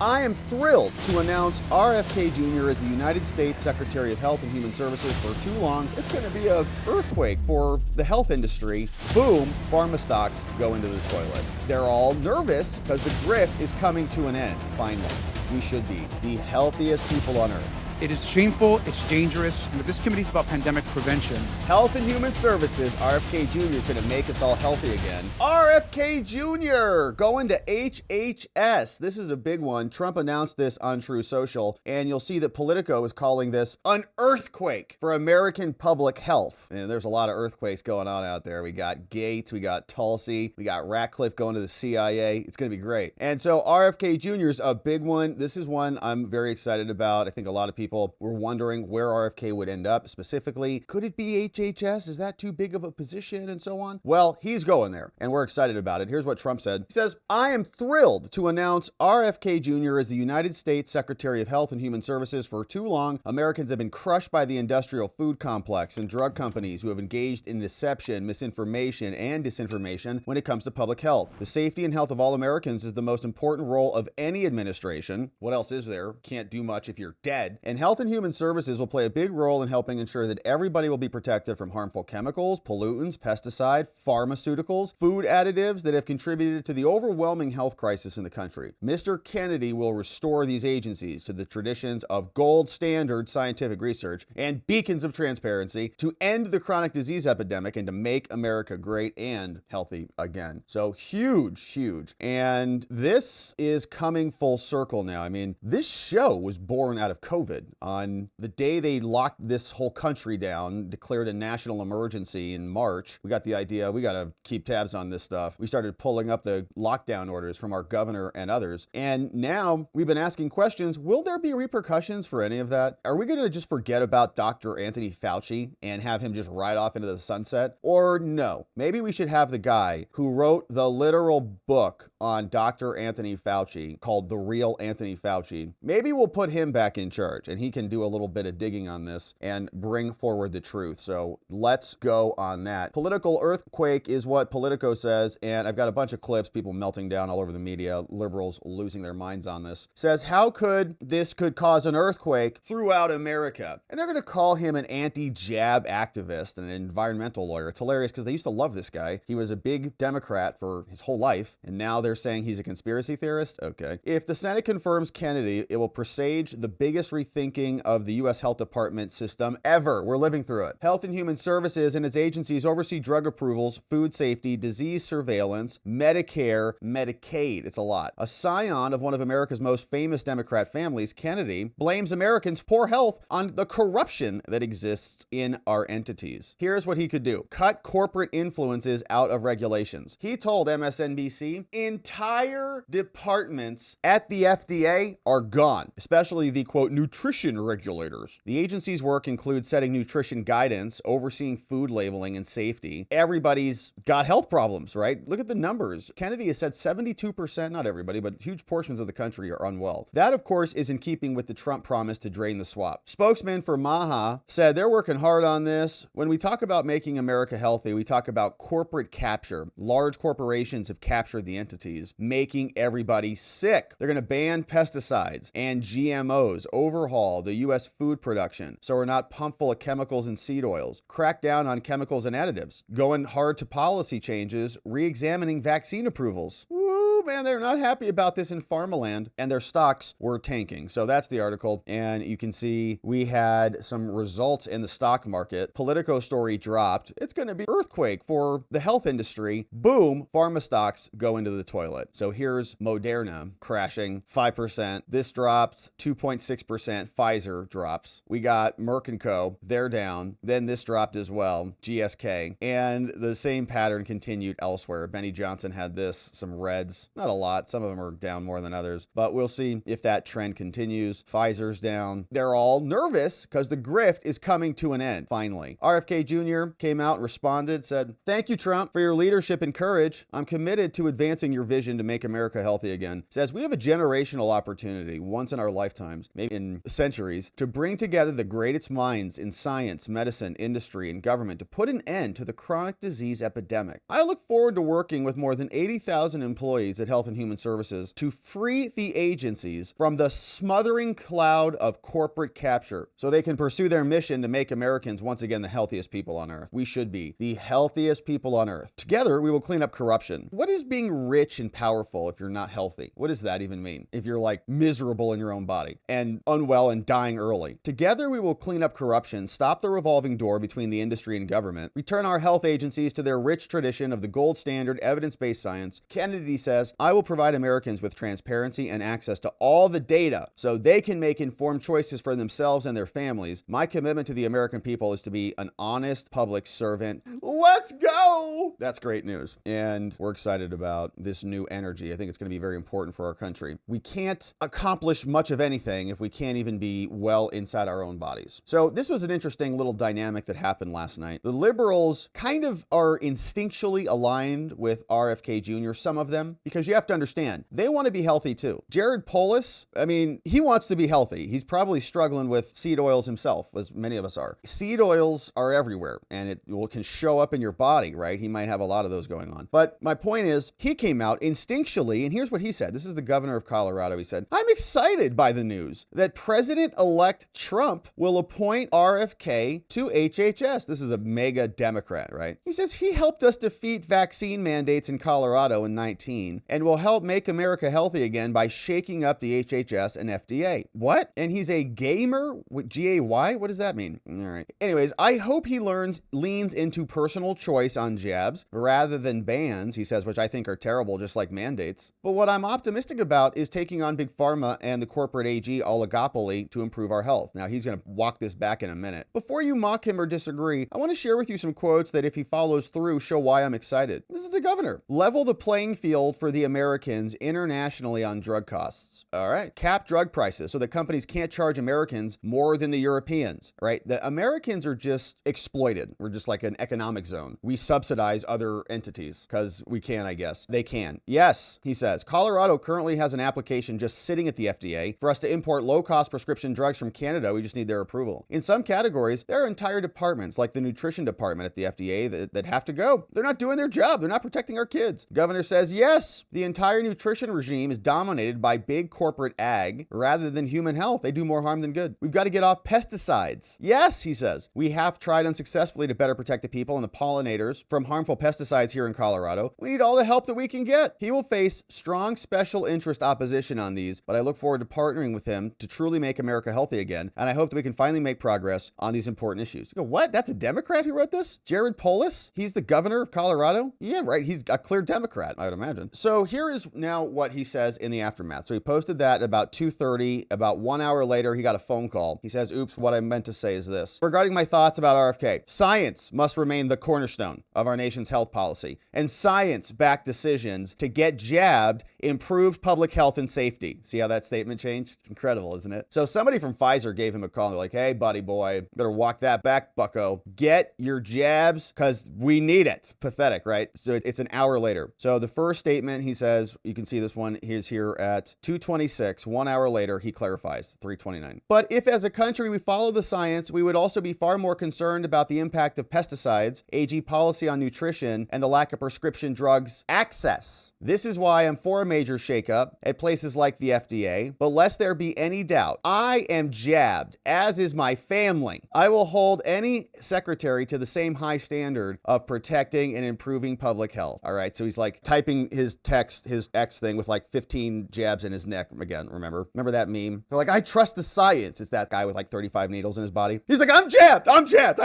I am thrilled to announce RFK Jr. as the United States Secretary of Health and Human Services. For too long, it's going to be an earthquake for the health industry. Boom, pharma stocks go into the toilet. They're all nervous because the grift is coming to an end. Finally, we should be the healthiest people on earth. It is shameful, it's dangerous, and this committee is about pandemic prevention. Health and Human Services, RFK Jr. is going to make us all healthy again. RFK Jr. going to HHS. This is a big one. Trump announced this on True Social, and you'll see that Politico is calling this an earthquake for American public health. And there's a lot of earthquakes going on out there. We got Gates, we got Tulsi, we got Ratcliffe going to the CIA. It's going to be great. And so RFK Jr. is a big one. This is one I'm very excited about. I think a lot of people were wondering where RFK would end up specifically. Could it be HHS? Is that too big of a position and so on? Well, he's going there and we're excited about it. Here's what Trump said. He says, I am thrilled to announce RFK Jr. as the United States Secretary of Health and Human Services. For too long, Americans have been crushed by the industrial food complex and drug companies who have engaged in deception, misinformation, and disinformation when it comes to public health. The safety and health of all Americans is the most important role of any administration. What else is there? Can't do much if you're dead. And Health and Human Services will play a big role in helping ensure that everybody will be protected from harmful chemicals, pollutants, pesticides, pharmaceuticals, food additives that have contributed to the overwhelming health crisis in the country. Mr. Kennedy will restore these agencies to the traditions of gold standard scientific research and beacons of transparency to end the chronic disease epidemic and to make America great and healthy again. So huge, huge. And this is coming full circle now. I mean, this show was born out of COVID. On the day they locked this whole country down, declared a national emergency in March, we got the idea, we got to keep tabs on this stuff. We started pulling up the lockdown orders from our governor and others. And now we've been asking questions, will there be repercussions for any of that? Are we going to just forget about Dr. Anthony Fauci and have him just ride off into the sunset? Or no, maybe we should have the guy who wrote the literal book on Dr. Anthony Fauci called The Real Anthony Fauci. Maybe we'll put him back in charge and he can do a little bit of digging on this and bring forward the truth. So let's go on that. Political earthquake is what Politico says, and I've got a bunch of clips, people melting down all over the media, liberals losing their minds on this. Says, how could this cause an earthquake throughout America? And they're going to call him an anti-jab activist and an environmental lawyer. It's hilarious because they used to love this guy. He was a big Democrat for his whole life, and now they're saying he's a conspiracy theorist? Okay. If the Senate confirms Kennedy, it will presage the biggest rethinking of the U.S. Health Department system ever. We're living through it. Health and Human Services and its agencies oversee drug approvals, food safety, disease surveillance, Medicare, Medicaid. It's a lot. A scion of one of America's most famous Democrat families, Kennedy, blames Americans' poor health on the corruption that exists in our entities. Here's what he could do. Cut corporate influences out of regulations. He told MSNBC, entire departments at the FDA are gone, especially the, quote, nutrition regulators. The agency's work includes setting nutrition guidance, overseeing food labeling and safety. Everybody's got health problems, right? Look at the numbers. Kennedy has said 72%, not everybody, but huge portions of the country are unwell. That, of course, is in keeping with the Trump promise to drain the swamp. Spokesman for MAHA said they're working hard on this. When we talk about making America healthy, we talk about corporate capture. Large corporations have captured the entities, making everybody sick. They're going to ban pesticides and GMOs, overhaul the U.S. food production so we're not pumped full of chemicals and seed oils, crack down on chemicals and additives, going hard to policy changes, re-examining vaccine approvals. Woo, man, they're not happy about this in pharmaland, and their stocks were tanking. So that's the article, and you can see we had some results in the stock market. Politico story dropped. It's going to be earthquake for the health industry. Boom, pharma stocks go into the toilet. So here's Moderna crashing 5%. This drops 2.6%. Pfizer drops. We got Merck & Co. They're down. Then this dropped as well. GSK. And the same pattern continued elsewhere. Benny Johnson had this, some reds. Not a lot. Some of them are down more than others. But we'll see if that trend continues. Pfizer's down. They're all nervous because the grift is coming to an end, finally. RFK Jr. came out and responded, said, thank you, Trump, for your leadership and courage. I'm committed to advancing your vision to make America healthy again. Says, we have a generational opportunity, once in our lifetimes, maybe in centuries, to bring together the greatest minds in science, medicine, industry, and government to put an end to the chronic disease epidemic. I look forward to working with more than 80,000 employees at Health and Human Services to free the agencies from the smothering cloud of corporate capture so they can pursue their mission to make Americans once again the healthiest people on earth. We should be the healthiest people on earth. Together, we will clean up corruption. What is being rich and powerful if you're not healthy? What does that even mean? If you're like miserable in your own body and unwell and dying early. Together, we will clean up corruption, stop the revolving door between the industry and government, return our health agencies to their rich tradition of the gold standard evidence-based science. Kennedy says, I will provide Americans with transparency and access to all the data so they can make informed choices for themselves and their families. My commitment to the American people is to be an honest public servant. Let's go! That's great news. And we're excited about this new energy. I think it's going to be very important for our country. We can't accomplish much of anything if we can't even be well inside our own bodies. So this was an interesting little dynamic that happened last night. The liberals kind of are instinctually aligned with RFK Jr., some of them, because you have to understand, they want to be healthy too. Jared Polis, I mean, he wants to be healthy. He's probably struggling with seed oils himself, as many of us are. Seed oils are everywhere, and it can show up in your body, right? He might have a lot of those going on. But my point is, he came out instinctually, and here's what he said. This is the governor of Colorado. He said, I'm excited by the news that President-elect Trump will appoint RFK to HHS. This is a mega Democrat, right? He says he helped us defeat vaccine mandates in Colorado in 19 and will help make America healthy again by shaking up the HHS and FDA. What? And he's a gamer with G-A-Y? What does that mean? All right. Anyways, I hope he leans into personal choice on jabs rather than bans, he says, which I think are terrible, just like mandates. But what I'm optimistic about is taking on Big Pharma and the corporate AG oligopoly to improve our health. Now, he's going to walk this back in a minute. Before you mock him or disagree, I want to share with you some quotes that, if he follows through, show why I'm excited. This is the governor. Level the playing field for the Americans internationally on drug costs. All right. Cap drug prices so that companies can't charge Americans more than the Europeans, right? The Americans are just exploited. We're just like an economic zone. We subsidize other entities because we can, I guess. They can. Yes, he says, Colorado currently has an application just sitting at the FDA for us to import low-cost prescription drugs from Canada. We just need their approval. In some categories, there are entire departments like the nutrition department at the FDA that have to go. They're not doing their job. They're not protecting our kids. Governor says, yes, the entire nutrition regime is dominated by big corporate ag rather than human health. They do more harm than good. We've got to get off pesticides. Yes, he says, we have tried unsuccessfully to better protect the people and the pollinators from harmful pesticides here in Colorado. We need all the help that we can get. He will face strong special interest opposition on these, but I look forward to partnering with him to truly make America healthy again, and I hope that we can finally make progress on these important issues. You go, what? That's a Democrat who wrote this? Jared Polis? He's the governor of Colorado? Yeah, right. He's a clear Democrat, I would imagine. So here is now what he says in the aftermath. So he posted that at about 2:30. About 1 hour later, he got a phone call. He says, oops, what I meant to say is this. Regarding my thoughts about RFK, science must remain the cornerstone of our nation's health policy, and science-backed decisions to get jabbed improves public health and safety. See how that statement changed? It's incredible, isn't it? So somebody from Pfizer gave him a call. They're like, hey, buddy boy, better walk that back, bucko. Get your jabs because we need it. Pathetic, right? So it's an hour later. So the first statement, he says, you can see this one, he's here at 2:26. 1 hour later, he clarifies, 3:29. But if as a country we follow the science, we would also be far more concerned about the impact of pesticides, AG policy on nutrition, and the lack of prescription drugs access. This is why I'm for a major shakeup at places like the FDA, but lest there be any doubt, I am jabbed, as is my family. I will hold any secretary to the same high standard of protecting and improving public health. All right, so he's like typing his text, his X thing with like 15 jabs in his neck again, remember that meme? They're like, I trust the science. It's that guy with like 35 needles in his body. He's like, I'm jabbed. I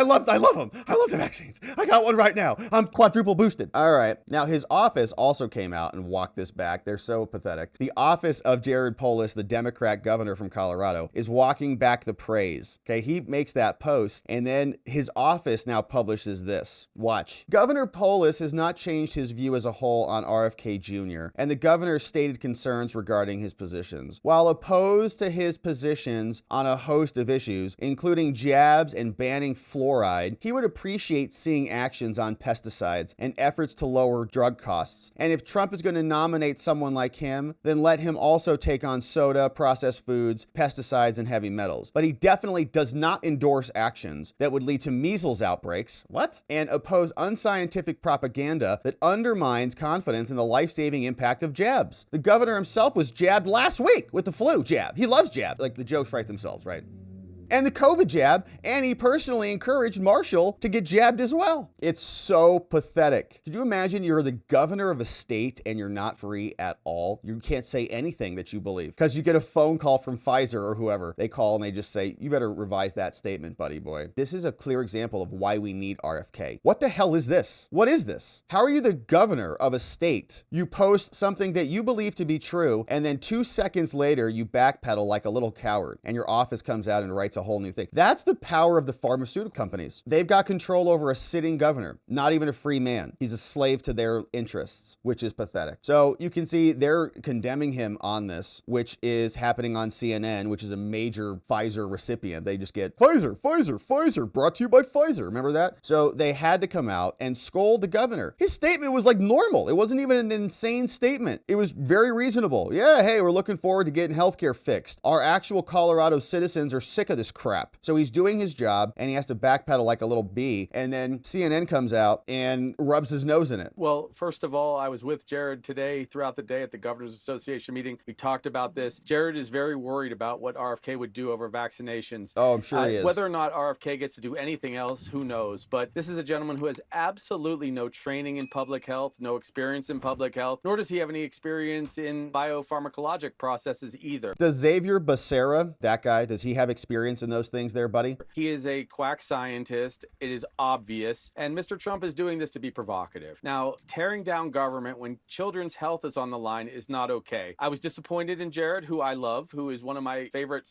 love them. I love the vaccines. I got one right now. I'm quadruple boosted. All right, now his office also came out and walked this back. They're so pathetic. The office of Jared Polis, the Democrat governor from Colorado, is walking back the praise. Okay, he makes that post, and then his office now publishes this. Watch. Governor Polis has not changed his view as a whole on RFK Jr., and the governor stated concerns regarding his positions. While opposed to his positions on a host of issues, including jabs and banning fluoride, he would appreciate seeing actions on pesticides and efforts to lower drug costs. And if Trump is going to nominate someone like him, then let him also take on soda, processed foods, pesticides, and heavy metals. But he definitely does not endorse actions that would lead to measles outbreaks, what? And oppose unscientific propaganda that undermines confidence in the life-saving life-saving impact of jabs. The governor himself was jabbed last week with the flu jab. He loves jab. Like, the jokes write themselves, right? And the COVID jab, and he personally encouraged Marshall to get jabbed as well. It's so pathetic. Could you imagine you're the governor of a state and you're not free at all? You can't say anything that you believe because you get a phone call from Pfizer or whoever. They call and they just say, you better revise that statement, buddy boy. This is a clear example of why we need RFK. What the hell is this? What is this? How are you the governor of a state? You post something that you believe to be true, and then 2 seconds later, you backpedal like a little coward, and your office comes out and writes a whole new thing. That's the power of the pharmaceutical companies. They've got control over a sitting governor, not even a free man. He's a slave to their interests, which is pathetic. So you can see they're condemning him on this, which is happening on CNN, which is a major Pfizer recipient. They just get Pfizer, Pfizer, Pfizer, brought to you by Pfizer. Remember that? So they had to come out and scold the governor. His statement was like normal. It wasn't even an insane statement. It was very reasonable. Yeah, hey, we're looking forward to getting healthcare fixed. Our actual Colorado citizens are sick of this crap. So he's doing his job and he has to backpedal like a little bee, and then CNN comes out and rubs his nose in it. Well, first of all, I was with Jared today throughout the day at the Governors Association meeting. We talked about this. Jared is very worried about what RFK would do over vaccinations. Oh, I'm sure he is. Whether or not RFK gets to do anything else, who knows? But this is a gentleman who has absolutely no training in public health, no experience in public health, nor does he have any experience in biopharmacologic processes either. Does Xavier Becerra, that guy, does he have experience in those things there, buddy? He is a quack scientist. It is obvious. And Mr. Trump is doing this to be provocative. Now, tearing down government when children's health is on the line is not okay. I was disappointed in Jared, who I love, who is one of my favorite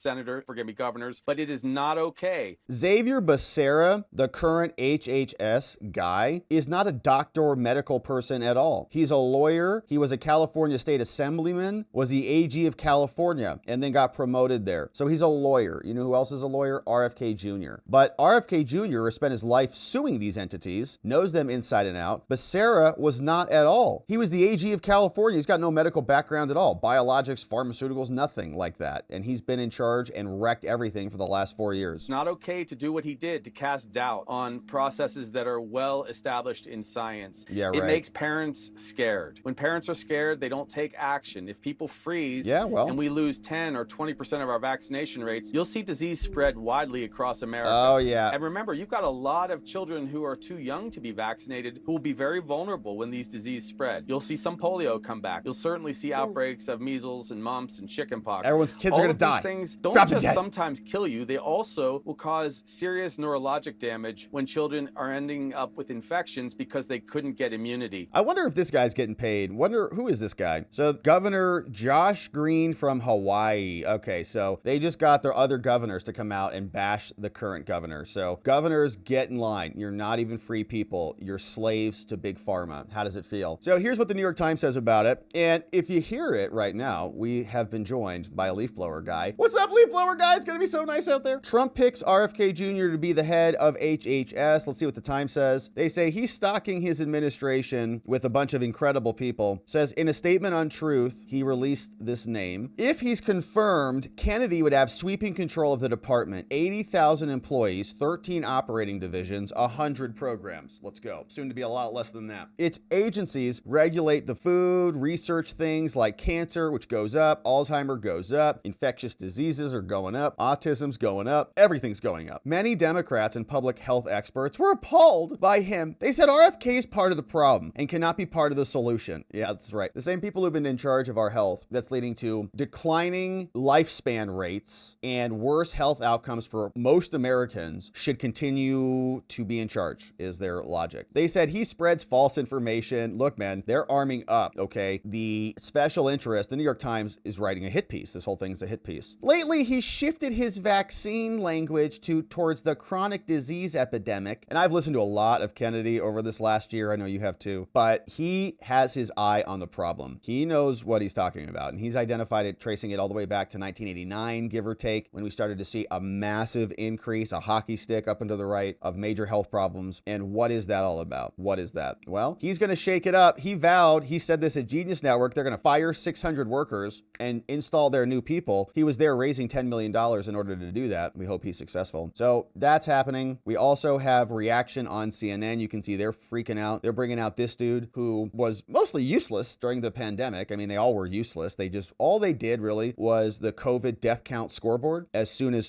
governors, but it is not okay. Xavier Becerra, the current HHS guy, is not a doctor or medical person at all. He's a lawyer. He was a California state assemblyman, was the AG of California, and then got promoted there. So he's a lawyer. You know who else is a lawyer? RFK Jr. But RFK Jr. has spent his life suing these entities, knows them inside and out. Becerra was not at all. He was the AG of California. He's got no medical background at all. Biologics, pharmaceuticals, nothing like that. And he's been in charge and wrecked everything for the last 4 years. It's not okay to do what he did, to cast doubt on processes that are well established in science. Yeah, right. It makes parents scared. When parents are scared, they don't take action. If people freeze and we lose 10 or 20% of our vaccination rates, you'll see disease spread widely across America. Oh, yeah. And remember, you've got a lot of children who are too young to be vaccinated who will be very vulnerable when these diseases spread. You'll see some polio come back. You'll certainly see outbreaks of measles and mumps and chickenpox. Everyone's kids are going to die. All of these things don't just sometimes kill you, they also will cause serious neurologic damage when children are ending up with infections because they couldn't get immunity. I wonder if this guy's getting paid. Wonder who is this guy? So Governor Josh Green from Hawaii. Okay, so they just got their other governors to come out and bash the current governor. So governors, get in line. You're not even free people. You're slaves to Big Pharma. How does it feel? So here's what the New York Times says about it. And if you hear it right now, we have been joined by a leaf blower guy. What's up, leaf blower guy? It's going to be so nice out there. Trump picks RFK Jr. to be the head of HHS. Let's see what the Times says. They say he's stocking his administration with a bunch of incredible people. Says in a statement on Truth, he released this name. If he's confirmed, Kennedy would have sweeping control of the department. 80,000 employees, 13 operating divisions, 100 programs. Let's go. Soon to be a lot less than that. Its agencies regulate the food, research things like cancer, which goes up, Alzheimer goes up, infectious diseases are going up, autism's going up, everything's going up. Many Democrats and public health experts were appalled by him. They said RFK is part of the problem and cannot be part of the solution. Yeah, that's right. The same people who've been in charge of our health, that's leading to declining lifespan rates and worse health outcomes for most Americans, should continue to be in charge, is their logic. They said he spreads false information. Look, man, they're arming up, okay? The special interest, the New York Times is writing a hit piece. This whole thing's a hit piece. Lately, he shifted his vaccine language towards the chronic disease epidemic. And I've listened to a lot of Kennedy over this last year. I know you have too. But he has his eye on the problem. He knows what he's talking about. And he's identified it, tracing it all the way back to 1989, give or take, when we started to see a massive increase, a hockey stick up and to the right of major health problems. And what is that all about? What is that? Well, he's going to shake it up. He vowed, he said this at Genius Network, they're going to fire 600 workers and install their new people. He was there raising $10 million in order to do that. We hope he's successful. So that's happening. We also have reaction on CNN. You can see they're freaking out. They're bringing out this dude who was mostly useless during the pandemic. I mean, they all were useless. All they did really was the COVID death count scoreboard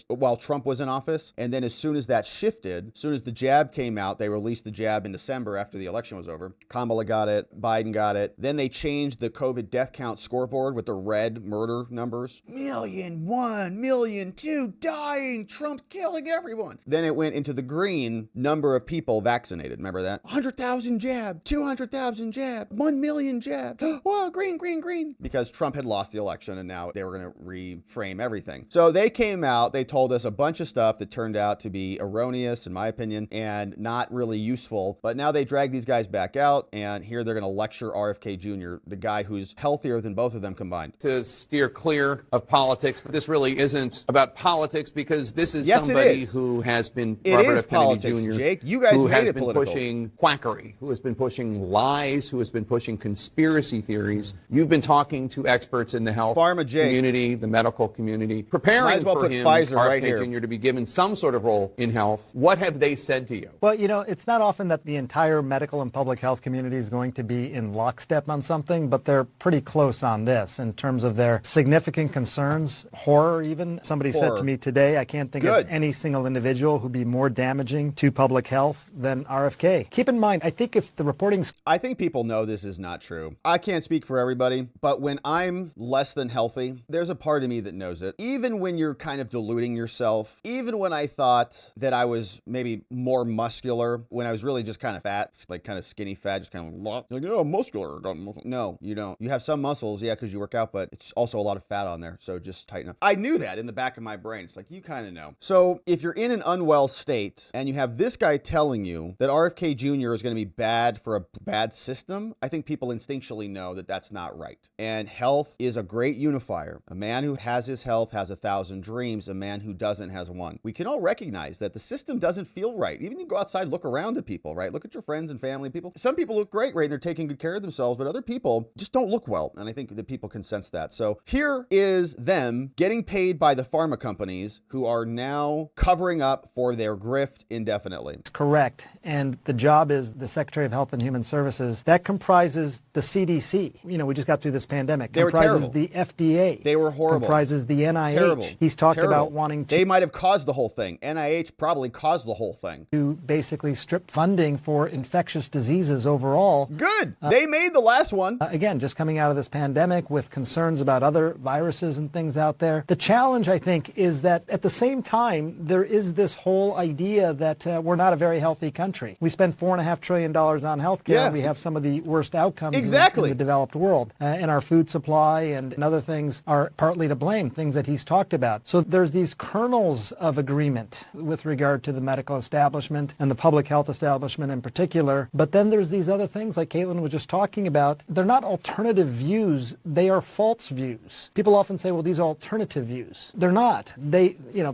while Trump was in office. And then as soon as that shifted, as soon as the jab came out, they released the jab in December after the election was over. Kamala got it. Biden got it. Then they changed the COVID death count scoreboard with the red murder numbers. 1,000,000, 1,000,000, dying, Trump killing everyone. Then it went into the green number of people vaccinated. Remember that? 100,000 jab, 200,000 jab, 1 million jab. Whoa, green, green, green. Because Trump had lost the election and now they were going to reframe everything. So they came out, they told us a bunch of stuff that turned out to be erroneous, in my opinion, and not really useful. But now they drag these guys back out, and here they're going to lecture RFK Jr., the guy who's healthier than both of them combined. To steer clear of politics, but this really isn't about politics because this is yes, somebody who has been Robert F. Kennedy politics, Jr., Jake. You guys who made has it been political. pushing quackery, who has been pushing lies, who has been pushing conspiracy theories. You've been talking to experts in the health community, the medical community, preparing for him, Pfizer RFK right here. Jr., to be given some sort of role in health. What have they said to you? Well, you know, it's not often that the entire medical and public health community is going to be in lockstep on something, but they're pretty close on this in terms of their significant concerns, horror even. Somebody said to me today, I can't think of any single individual who'd be more damaging to public health than RFK. Keep in mind, I think if the reporting's... I think people know this is not true. I can't speak for everybody, but when I'm less than healthy, there's a part of me that knows it. Even when you're kind of deluding yourself, even when I thought that I was maybe more muscular, when I was really just kind of fat, like kind of skinny fat, just kind of like, oh, muscular. No, you don't. You have some muscles, yeah, because you work out, but it's also a lot of fat on there, so just tighten up. I knew that in the back of my brain. It's like, you kind of know. So if you're in an unwell state and you have this guy telling you that RFK Jr. is going to be bad for a bad system, I think people instinctually know that that's not right. And health is a great unifier. A man who has his health has 1,000 dreams. A man who doesn't has one. We can all recognize that the system doesn't feel right. Even you go outside, look around at people, right? Look at your friends and family people. Some people look great, right? And they're taking good care of themselves, but other people just don't look well. And I think that people can sense that. So here is them getting paid by the pharma companies who are now covering up for their grift indefinitely. Correct. And the job is the Secretary of Health and Human Services. That comprises the CDC. You know, we just got through this pandemic. They were terrible. The FDA. They were horrible. Comprises the NIH. Terrible. He's talked about wanting to... They might have caused the whole thing. NIH probably caused the whole thing. To basically strip funding for infectious diseases overall. Good. They made the last one. Again, just coming out of this pandemic with concerns about other viruses and things out there. The challenge, I think, is that at the same time, there is this whole idea that we're not a very healthy country. We spend $4.5 trillion on healthcare. Yeah. We have some of the worst outcomes in the developed world. And our food supply and other things are partly to blame, things that he's talked about. So there's these kernels of agreement with regard to the medical establishment and the public health establishment in particular. But then there's these other things like Caitlin was just talking about. They're not alternative views. They are false views. People often say, well, these are alternative views. They're not.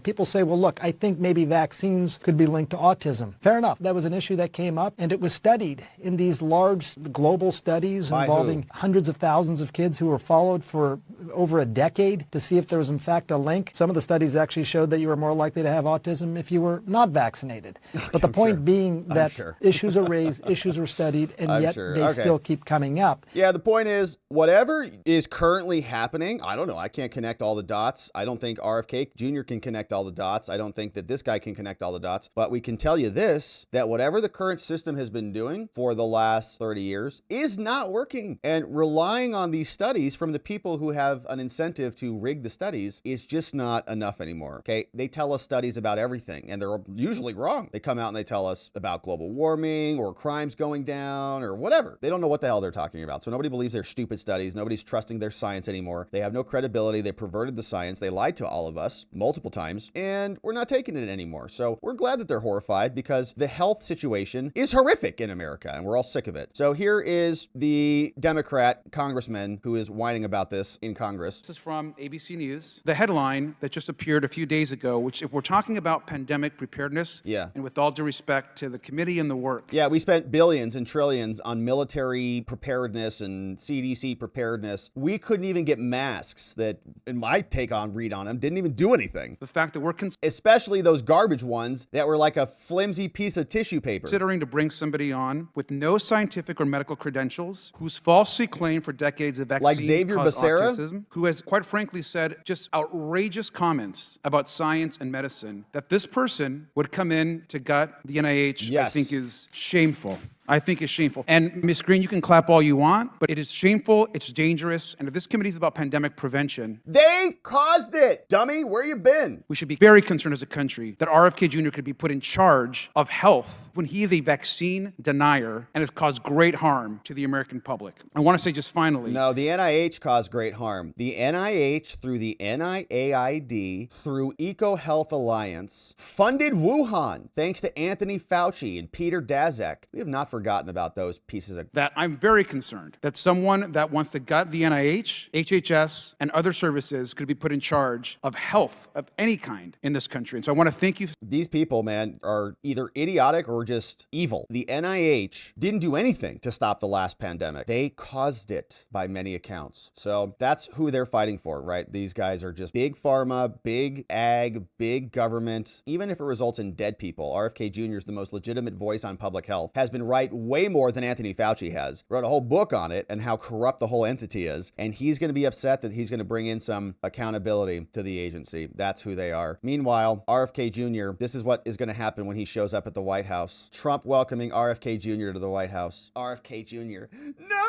People say, well, look, I think maybe vaccines could be linked to autism. Fair enough. That was an issue that came up, and it was studied in these large global studies involving hundreds of thousands of kids who were followed for over a decade to see if there was in fact a link. Some of the studies actually showed that you were more likely to have autism if you were not vaccinated. But the point being that issues are raised, issues are studied, and yet they still keep coming up. Yeah, the point is, whatever is currently happening, I don't know. I can't connect all the dots. I don't think RFK Jr. can connect all the dots. I don't think that this guy can connect all the dots. But we can tell you this, that whatever the current system has been doing for the last 30 years is not working. And relying on these studies from the people who have an incentive to rig the studies is just not enough anymore. Okay, they tell us studies about everything, and they're usually wrong. They come out and they tell us about global warming or crimes going down or whatever. They don't know what the hell they're talking about. So nobody believes their stupid studies. Nobody's trusting their science anymore. They have no credibility. They perverted the science. They lied to all of us multiple times, and we're not taking it anymore. So we're glad that they're horrified because the health situation is horrific in America, and we're all sick of it. So here is the Democrat congressman who is whining about this in Congress. This is from ABC News. The headline that just appeared a few days ago, which if we're talking about pandemic preparedness, and with all due respect to the committee and the work. Yeah, we spent billions and trillions on military preparedness and CDC preparedness. We couldn't even get masks that, in my take on read on them, didn't even do anything. The fact that we're especially those garbage ones that were like a flimsy piece of tissue paper. Considering to bring somebody on with no scientific or medical credentials, who's falsely claimed for decades of vaccines like Xavier cause Becerra? autism, who has quite frankly said just outrageous comments about science and medicine, that this person would come in to gut the NIH, I think is shameful. I think is shameful. And Ms. Green, you can clap all you want, but it is shameful, it's dangerous, and if this committee is about pandemic prevention, they caused it, dummy. Where you been? We should be very concerned as a country that RFK Jr. could be put in charge of health when he is a vaccine denier and has caused great harm to the American public. I want to say just finally. No, the NIH caused great harm. The NIH, through the NIAID, through EcoHealth Alliance, funded Wuhan, thanks to Anthony Fauci and Peter Daszak. We have not forgotten about those pieces of... That I'm very concerned that someone that wants to gut the NIH, HHS, and other services could be put in charge of health of any kind in this country. And so I want to thank you. These people, man, are either idiotic or just evil. The NIH didn't do anything to stop the last pandemic. They caused it by many accounts. So that's who they're fighting for, right? These guys are just big pharma, big ag, big government. Even if it results in dead people, RFK Jr. is the most legitimate voice on public health, has been right way more than Anthony Fauci has. Wrote a whole book on it and how corrupt the whole entity is. And he's going to be upset that he's going to bring in some accountability to the agency. That's who they are. Meanwhile, RFK Jr., this is what is going to happen when he shows up at the White House. Trump welcoming RFK Jr. to the White House. RFK Jr. No!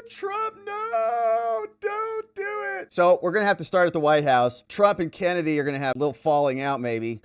Trump, no! Don't do it! So we're going to have to start at the White House. Trump and Kennedy are going to have a little falling out maybe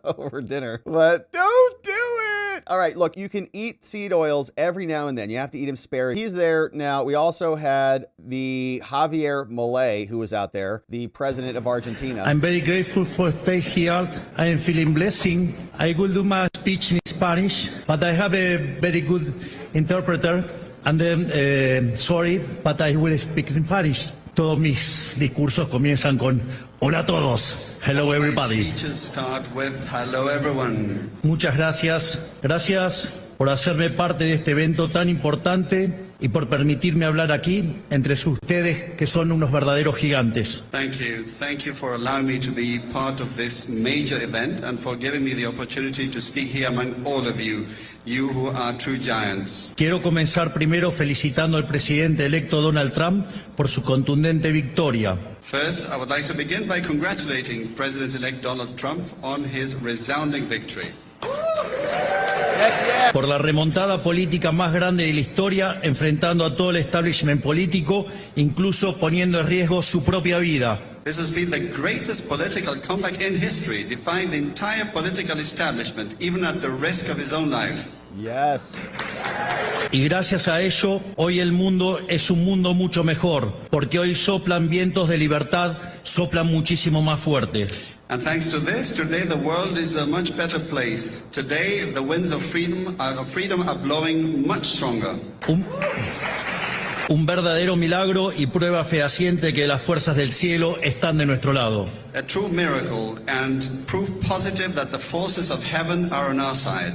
over dinner. But don't do it! All right, look, you can eat seed oils every now and then. You have to eat them sparingly. He's there now. We also had the Javier Milei, who was out there, the president of Argentina. I'm very grateful for stay here. I am feeling blessing. I will do my speech in Spanish, but I have a very good interpreter. And then, sorry, but I will speak in Spanish. Todos mis discursos comienzan con hola a todos. Hello everybody. Speeches start with hello everyone. Muchas gracias. Gracias por hacerme parte de este evento tan importante y por permitirme hablar aquí entre ustedes que son unos verdaderos gigantes. Thank you. Thank you for allowing me to be part of this major event and for giving me the opportunity to speak here among all of you. You who are true giants. Quiero comenzar primero felicitando al presidente electo Donald Trump por su contundente victoria. First, I would like to begin by congratulating President-elect Donald Trump on his resounding victory. Por la remontada política más grande de la historia, enfrentando a todo el establishment político, incluso poniendo en riesgo su propia vida. This has been the greatest political comeback in history, defying the entire political establishment, even at the risk of his own life. Yes. Y gracias a ello, hoy el mundo es un mundo mucho mejor, porque hoy soplan vientos de libertad, soplan muchísimo más fuerte. And thanks to this, today the world is a much better place. Today the winds of freedom are blowing much stronger. Un verdadero milagro y prueba fehaciente que las fuerzas del cielo están de nuestro lado. A true miracle and proof positive that the forces of heaven are on our side.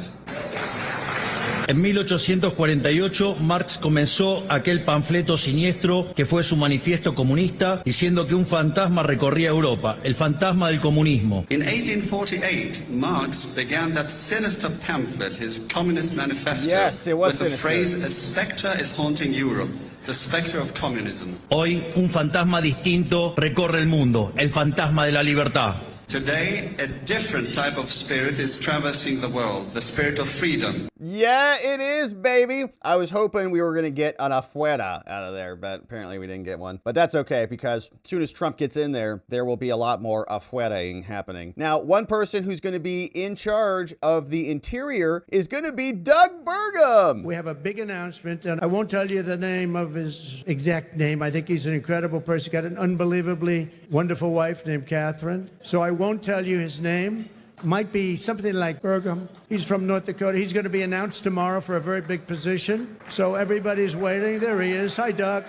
En 1848, Marx comenzó aquel panfleto siniestro que fue su manifiesto comunista, diciendo que un fantasma recorría Europa, el fantasma del comunismo. In 1848, Marx began that sinister pamphlet, his Communist Manifesto, yes, it was with the phrase, "A spectre is haunting Europe." The spectre of communism. Hoy, un fantasma distinto recorre el mundo, el fantasma de la libertad. Today, a different type of spirit is traversing the world, the spirit of freedom. Yeah, it is, baby. I was hoping we were going to get an afuera out of there, but apparently we didn't get one. But that's okay, because as soon as Trump gets in there, there will be a lot more afueraing happening. Now, one person who's going to be in charge of the interior is going to be Doug Burgum. We have a big announcement, and I won't tell you the name of his exact name. I think he's an incredible person. He's got an unbelievably wonderful wife named Catherine. So I won't tell you his name. Might be something like Burgum. He's from North Dakota. He's going to be announced tomorrow for a very big position. So everybody's waiting. There he is. Hi, Doug.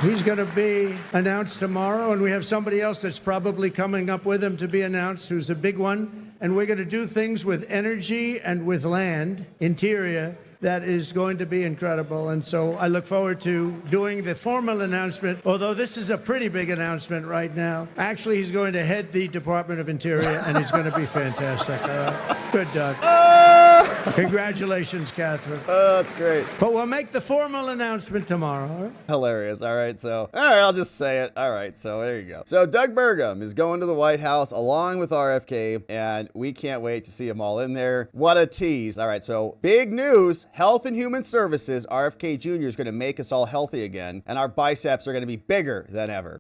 He's going to be announced tomorrow, and we have somebody else that's probably coming up with him to be announced, who's a big one. And we're going to do things with energy and with land, interior, that is going to be incredible. And so I look forward to doing the formal announcement, although this is a pretty big announcement right now. Actually, he's going to head the Department of Interior, and he's going to be fantastic. Good, Doug. Congratulations, Catherine. Oh, that's great. But we'll make the formal announcement tomorrow. All right? Hilarious. All right, so, all right, I'll just say it. All right, so there you go. So Doug Burgum is going to the White House along with RFK, and we can't wait to see them all in there. What a tease. All right, so big news. Health and Human Services, RFK Jr. is going to make us all healthy again, and our biceps are going to be bigger than ever.